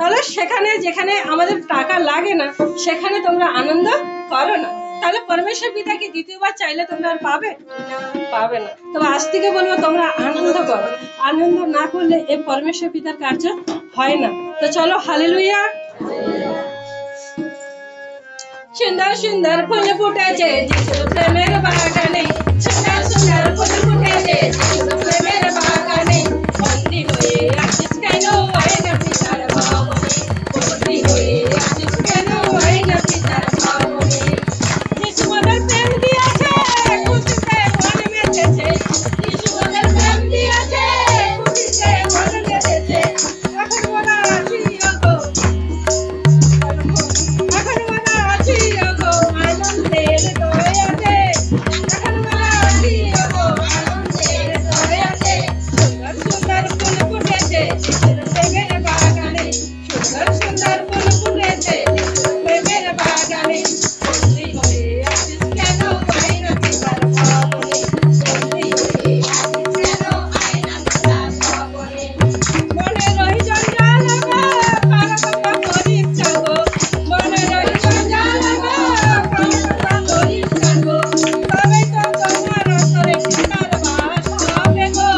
তাহলে সেখানে যেখানে আমাদের টাকা লাগে না সেখানে তোমরা আনন্দ করো না, তাহলে পরমেশ্বর পিতা কি দ্বিতীয়বার চাইলে তোমরা আর পাবে না। তো আজ থেকে বলবো তোমরা আনন্দ করো, আনন্দ না করলে এই পরমেশ্বর পিতার কার্য হয় না। তো চলো হালেলুয়া। সুন্দর সুন্দর ফুল ফুটেছে যিশুর প্রেমের বাগানে, সুন্দর সুন্দর ফুল ফুটেছে যিশুর প্রেমের বাগানে। বন্দী হয়ে আছিস কেন আয় না পিতার ভবনে, বন্দী হয়ে আছিস কেন আয় না পিতার ভবনে। যিশু আমাদের প্রেম দিয়েছে খুশিতে মন মেতেছে, যিশু আমাদের প্রেম দিয়েছে খুশিতে মন মেতেছে। এখন বলা আছি গো, এখন বলা আছি গো আনন্দের দয়াতে, এখন বলা আছি গো আনন্দের দয়াতে। সুন্দর সুন্দর ফুল ফুটেছে যিশুর প্রেমের বাগানে, সুন্দর সুন্দর ফুল ফুটেছে যিশুর প্রেমের বাগানে। বন্দী হয়ে আছিস কেন আয় না পিতার ভবনে, বন্দী হয়ে আছিস কেন আয় না পিতার ভবনে। মনে রই জঞ্জাল গো কারো তোমরা পরিত্রাণ গো, মনে রই জঞ্জাল গো কারো তোমরা পরিত্রাণ গো। তবেই তো তোমার অন্তরে পিতার বাস হবে গো,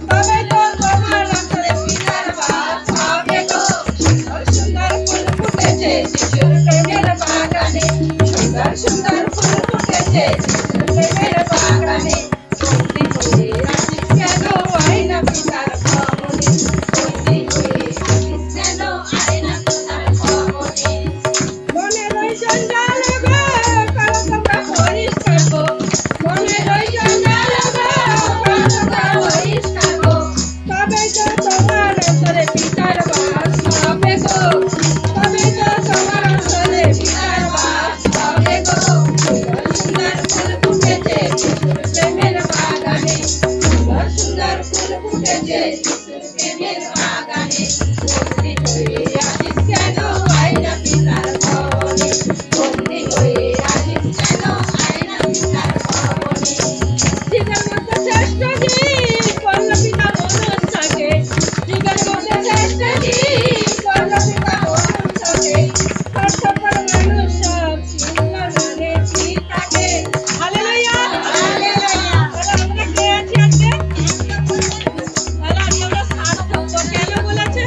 তবেই তো তোমার অন্তরে পিতার বাস হবে গো। সুন্দর সুন্দর ফুল ফুটেছে যিশুর প্রেমের বাগানে, সুন্দর সুন্দর ফুল ফুটেছে যিশুর প্রেমের বাগানে। বন্দী হয়ে আছিস কেন আয় না পিতার ভবনে, বন্দী হয়ে আছিস কেন আয় না পিতার ভবনে। মনে রই জঞ্জাল গো কারো তোমরা পরিষ্কার গো, মনে রই জঞ্জাল গো কারো তোমরা পরিষ্কার গো। তবেই তো তোমার অন্তরে পিতার বাস হবে গো, তবেই তো তোমার অন্তরে পিতার বাস হবে গো। সুন্দর সুন্দর ফুল ফুটেছে যিশুর প্রেমের বাগানে, সুন্দর সুন্দর ফুল ফুটেছে যিশুর প্রেমের বাগানে। বন্দী হয়ে আছিস কেন আয় না পিতার ভবনে, বন্দী হয়ে আছিস কেন আয় না পিতার ভবনে। জীবের মধ্যে শ্রেষ্ঠ জীব করল পিতা মনুষ্যকে, জীবের মধ্যে শ্রেষ্ঠ জীব করল পিতা মনুষ্যকে। স্বার্থপর মানুষ সব চিনল না রে পিতাকে। Hallelujah hallelujah. তাহলে আমরা কে আছি আজকে? তাহলে আজকে আমরা স্বার্থপর। কেন বলেছে?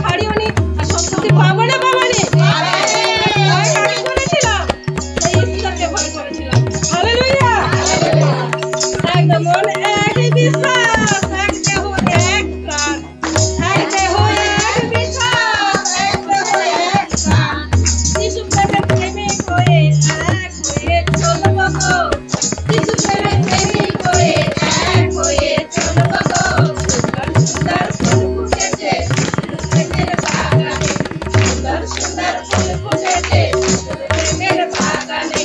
ছাড়িও নি আর সত্যি পাবো না বাবা রে করেছিলাম এই ঈশ্বরকে ভয় করেছিলাম হালেলুয়া একদম মন এক বিশ্বাস এক দেহ এক প্রাণ এক দেহ এক বিশ্বাস এক দেহ এক প্রাণ যিশু প্রেমের প্রেমিক হয়ে এক হয়ে চলবো গো যিশু প্রেমের প্রেমিক হয়ে এক হয়ে চলবো গো সুন্দর ফুল ফুটেছে প্রেমের বাগানে সুন্দর সুন্দর ফুল ফুটেছে প্রেমের বাগানে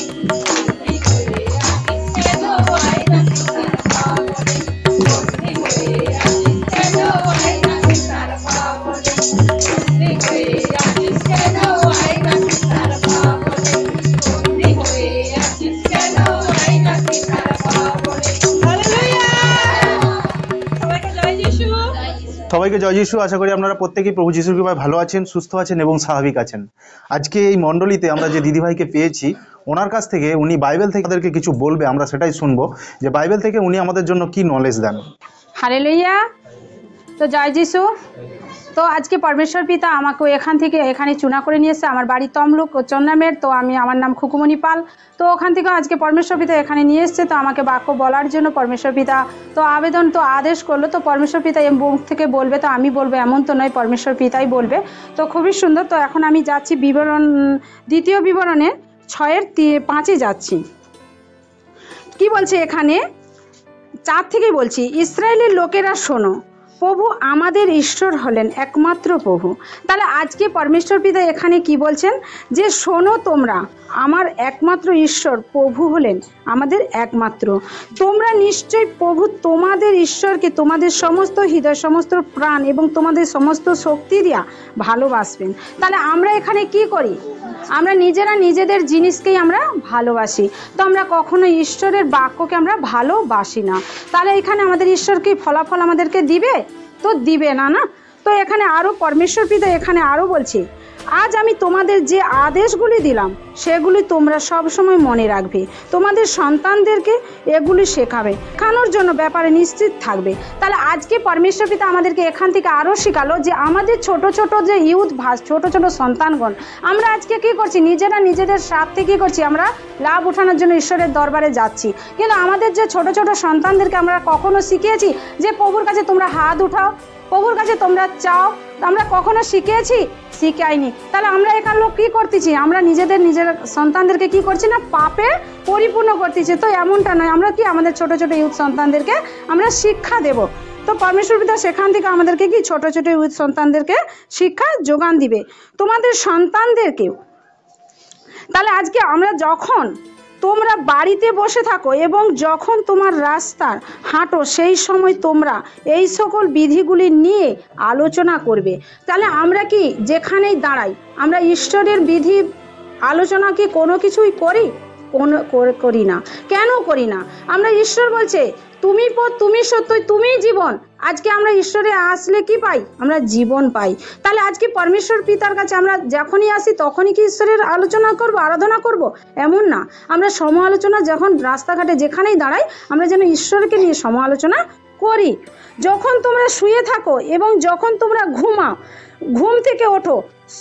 সবাইকে জয় যিশু। আশা করি আপনারা প্রত্যেকেই প্রভু যিশুর কৃপায় ভালো আছেন, সুস্থ আছেন এবং স্বাভাবিক আছেন। আজকে এই মণ্ডলীতে আমরা যে দিদিভাইকে পেয়েছি, ওনার কাছ থেকে উনি বাইবেল থেকে আমাদেরকে কিছু বলবে, আমরা সেটাই শুনবো যে বাইবেল থেকে উনি আমাদের জন্য কি নলেজ দেন। হালেলুয়া। তো জয় যিশু। তো আজকে পরমেশ্বর পিতা আমাকে এখান থেকে এখানে চুনা করে নিয়ে এসে, আমার বাড়ি তমলুক চন্নামের, তো আমার নাম খুকুমণি পাল। তো ওখান থেকে আজকে পরমেশ্বর পিতা এখানে নিয়ে এসছে, তো আমাকে বাক্য বলার জন্য পরমেশ্বর পিতা তো আদেশ করলো। তো পরমেশ্বর পিতা মুখ থেকে বলবে, তো আমি বলবো এমন তো নয়, পরমেশ্বর পিতাই বলবে। তো খুবই সুন্দর। তো এখন আমি যাচ্ছি দ্বিতীয় বিবরণে 6:5 যাচ্ছি। কি বলছে এখানে 4 থেকেই বলছি, ইসরায়েলের লোকেরা শোনো, প্রভু আমাদের ঈশ্বর হলেন একমাত্র প্রভু। তাহলে আজকে পরমেশ্বর পিতা এখানে কি বলছেন যে শোনো তোমরা, আমার একমাত্র ঈশ্বর প্রভু হলেন আমাদের একমাত্র। তোমরা নিশ্চয় প্রভু তোমাদের ঈশ্বরকে তোমাদের সমস্ত হৃদয়, সমস্ত প্রাণ এবং তোমাদের সমস্ত শক্তি দিয়া ভালোবাসবেন। তাহলে আমরা এখানে কি করি? আমরা নিজেরা নিজেদের জিনিসকেই আমরা ভালোবাসি, তো আমরা কখনো ঈশ্বরের বাক্যকে আমরা ভালোবাসি না। তাহলে এখানে আমাদের ঈশ্বর কি ফলাফল আমাদেরকে দিবে? তো দিবে না, না। তো এখানে আরও পরমেশ্বর পিতা এখানে আরও বলছে, আজ আমি তোমাদের যে আদেশগুলি দিলাম সেগুলি তোমরা সব সময় মনে রাখবে, তোমাদের সন্তানদেরকে এগুলি শেখাবে, শেখানোর জন্য ব্যাপারে নিশ্চিত থাকবে। তাহলে আজকে পরমেশ্বর পিতা আমাদেরকে এখান থেকে আরও শেখালো যে আমাদের ছোট ছোট যে ছোট ছোট সন্তানগণ, আমরা আজকে কি করছি? নিজেরা নিজেদের স্বার্থে কি করছি? আমরা লাভ উঠানোর জন্য ঈশ্বরের দরবারে যাচ্ছি, কিন্তু আমাদের যে ছোট ছোট সন্তানদেরকে আমরা কখনো শিখিয়েছি যে প্রভুর কাছে তোমরা হাত উঠাও, প্রভুর কাছে তোমরা চাও? আমরা কখনো শিখিয়েছি? শিখাইনি। তাহলে আমরা এখানে লোক কী করতেছি? আমরা নিজেদের সন্তানদেরকে কি করছি না? পাপে পরিপূর্ণ করতেছি। তো এমনটা নয়, আমরা কি আমাদের ছোট ছোট ইউথ সন্তানদেরকে আমরা শিক্ষা দেব। তো পরমেশ্বর পিতা সেখান থেকে আমাদেরকে কি ছোট ছোট ইউথ সন্তানদেরকে শিক্ষা যোগান দিবে, তোমাদের সন্তানদেরকেও। তাহলে আজকে আমরা যখন তোমরা বাড়িতে বসে থাকো এবং যখন তোমার রাস্তার হাঁটো, সেই সময় তোমরা এই সকল বিধিগুলি নিয়ে আলোচনা করবে। তাহলে আমরা কি যেখানেই দাঁড়াই আমরা ঈশ্বরের বিধি আলোচনা কি কোনো কিছুই করি না? কেন করি না? আমরা ঈশ্বর বলছে তুমি পথ, তুমি সত্য, তুমিই জীবন। আজকে আমরা ঈশ্বরে আসলে কি পাই? আমরা জীবন পাই। তাহলে আজকে পরমেশ্বর পিতার কাছে আমরা যখনই আসি তখনই কি ঈশ্বরের আলোচনা করব, আরাধনা করব? এমন না। আমরা সমালোচনা যখন রাস্তাঘাটে যেখানেই দাঁড়াই, আমরা যেন ঈশ্বরকে নিয়ে সমালোচনা করি। যখন তোমরা শুয়ে থাকো এবং যখন তোমরা ঘুম থেকে ওঠো,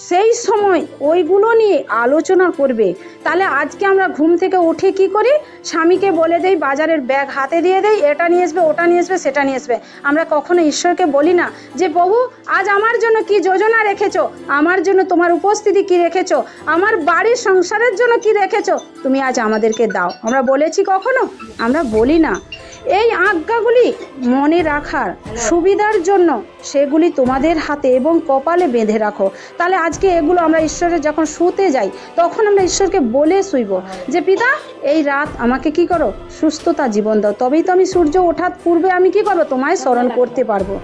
সেই সময় ওইগুলো নিয়ে আলোচনা করবে। তাহলে আজকে আমরা ঘুম থেকে উঠে কি করি? স্বামীকে বলে দেই, বাজারের ব্যাগ হাতে দিয়ে দেই, এটা নিয়ে আসবে, ওটা নিয়ে আসবে, সেটা নিয়ে আসবে। আমরা কখনো ঈশ্বরকে বলি না যে প্রভু আজ আমার জন্য কি যোজনা রেখেছো, আমার জন্য তোমার উপস্থিতি কি রেখেছো, আমার বাড়ির সংসারের জন্য কি রেখেছো, তুমি আজ আমাদেরকে দাও। আমরা বলেছি কখনো? আমরা বলি না। এই আজ্ঞাগুলি মনে রাখার সুবিধার জন্য সেগুলি তোমাদের হাতে এবং কপালে বেঁধে রাখো। তাহলে আজকে এগুলো আমরা ঈশ্বরের যখন শুতে যাই তখন আমরা ঈশ্বরকে বলে শুইব যে পিতা এই রাত আমাকে কি করো? সুস্থতা জীবন দাও, তবেই তো আমি সূর্য ওঠার পূর্বে আমি কি করবো? তোমায় স্মরণ করতে পারবো।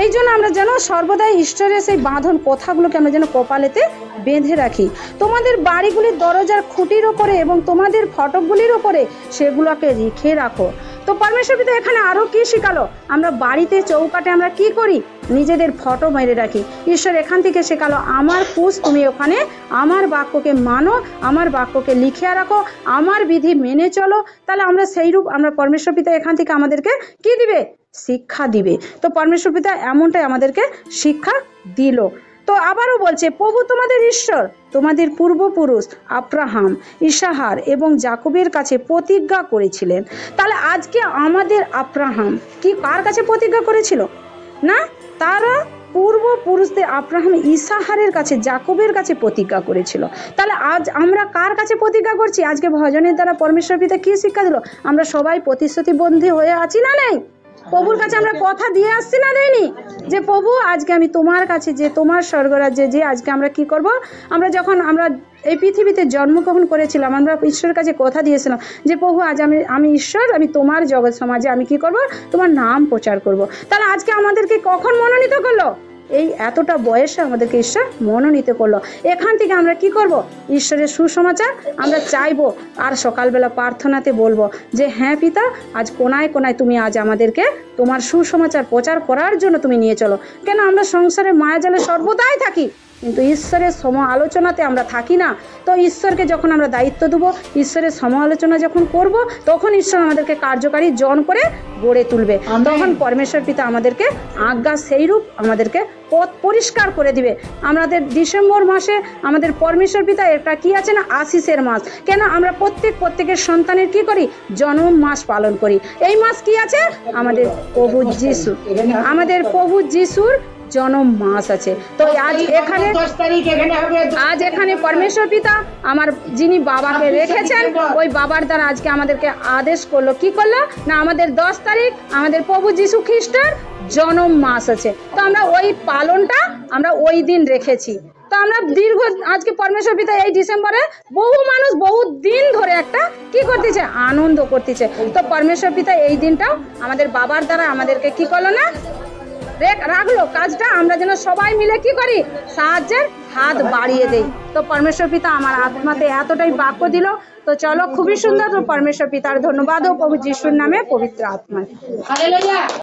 এই জন্য আমরা যেন সর্বদাই ঈশ্বরের সেই বাঁধন কথাগুলোকে আমরা যেন কপালেতে বেঁধে রাখি। তোমাদের বাড়িগুলির দরজার খুঁটির ওপরে এবং তোমাদের ফটকগুলির ওপরে সেগুলোকে রেখে রাখো। তো পরমেশ্বর পিতা এখানে আরও কি শেখালো? আমরা বাড়িতে চৌকাটে আমরা কি করি? নিজেদের ফটো মেরে রাখি। ঈশ্বর এখান থেকে শেখালো আমার পুষ, তুমি ওখানে আমার বাক্যকে মানো, আমার বাক্যকে লিখে রাখো, আমার বিধি মেনে চলো। তাহলে আমরা সেইরূপ আমরা পরমেশ্বর পিতা এখান থেকে আমাদেরকে কি দিবে? শিক্ষা দিবে। তো পরমেশ্বর পিতা এমনটাই আমাদেরকে শিক্ষা দিল। তো আবারও বলছে, প্রভু তোমাদের ঈশ্বর তোমাদের পূর্বপুরুষ আব্রাহাম, ইসাহার এবং যাকবের কাছে প্রতিজ্ঞা করেছিলেন। তাহলে আজকে আমাদের আব্রাহাম কি কার কাছে প্রতিজ্ঞা করেছিল? না, তারা পূর্বপুরুষদের আব্রাহাম, ইসাহারের কাছে, যাকবের কাছে প্রতিজ্ঞা করেছিল। তাহলে আজ আমরা কার কাছে প্রতিজ্ঞা করছি? আজকে ভজনের দ্বারা পরমেশ্বর পিতা কি শিক্ষা দিল? আমরা সবাই প্রতিশ্রুতিবদ্ধ হয়ে আছি না নেই? প্রভুর কাছে আমরা কথা দিয়ে আসছি না দেয়নি? যে প্রভু আজকে আমি তোমার কাছে, যে তোমার স্বর্গরাজ্যে যে আজকে আমরা কি করব, আমরা যখন আমরা এই পৃথিবীতে জন্মগ্রহণ করেছিলাম, আমরা ঈশ্বরের কাছে কথা দিয়েছিলাম যে প্রভু আজ আমি ঈশ্বর, আমি তোমার জগৎ সমাজে আমি কি করব, তোমার নাম প্রচার করব। তাহলে আজকে আমাদেরকে কখন মনোনীত করলো? এই এতটা বয়সে আমাদেরকে ঈশ্বর মনোনীত করলো। এখান থেকে আমরা কি করব? ঈশ্বরের সুসমাচার আমরা চাইবো, আর সকালবেলা প্রার্থনাতে বলবো যে হ্যাঁ পিতা, আজ কোনায় কোনায় তুমি আজ আমাদেরকে তোমার সুসমাচার প্রচার করার জন্য তুমি নিয়ে চলো। কেন আমরা সংসারের মায়াজালে সর্বদাই থাকি, কিন্তু ঈশ্বরের আলোচনাতে আমরা থাকি না। তো ঈশ্বরকে যখন আমরা দায়িত্ব দেবো, ঈশ্বরের আলোচনা যখন করব, তখন ঈশ্বর আমাদেরকে কার্যকারী জন করে গড়ে তুলবে। তখন পরমেশ্বর পিতা আমাদেরকে আজ্ঞা সেইরূপ আমাদেরকে পথ পরিষ্কার করে দিবে। আমাদের ডিসেম্বর মাসে আমাদের পরমেশ্বর পিতা এটা কি আছে না, আশিসের মাস। কেন আমরা প্রত্যেকের সন্তানের কি করি? জন্ম মাস পালন করি। এই মাস কি আছে? আমাদের প্রভু যিশু, আমাদের প্রভু যিশুর জন্ম মাস আছে। তো আজ এখানে পরমেশ্বর পিতা আমার যিনি বাবাকে রেখেছেন, ওই বাবার দ্বারা আজকে আমাদেরকে আদেশ করলো, কি করলো না, আমাদের 10 তারিখ আমাদের প্রভু যিশু খ্রিস্টের জন্ম মাস আছে। তো আমরা ওই পালনটা আমরা ওই দিন রেখেছি। তো আমরা আজকে পরমেশ্বর পিতা এই ডিসেম্বরে বহু মানুষ বহু দিন ধরে একটা কি করতেছে, আনন্দ করতেছে। তো পরমেশ্বর পিতা এই দিনটাও আমাদের বাবার দ্বারা আমাদেরকে কি করলো না, রাখলো কাজটা, আমরা যেন সবাই মিলে কি করি, সাহায্যের হাত বাড়িয়ে দেই। তো পরমেশ্বর পিতা আমার আত্মাতে এতটাই বাক্য দিল। তো চলো, খুবই সুন্দর। তো পরমেশ্বর পিতার ধন্যবাদ ও প্রভু যিশুর নামে পবিত্র আত্মায়।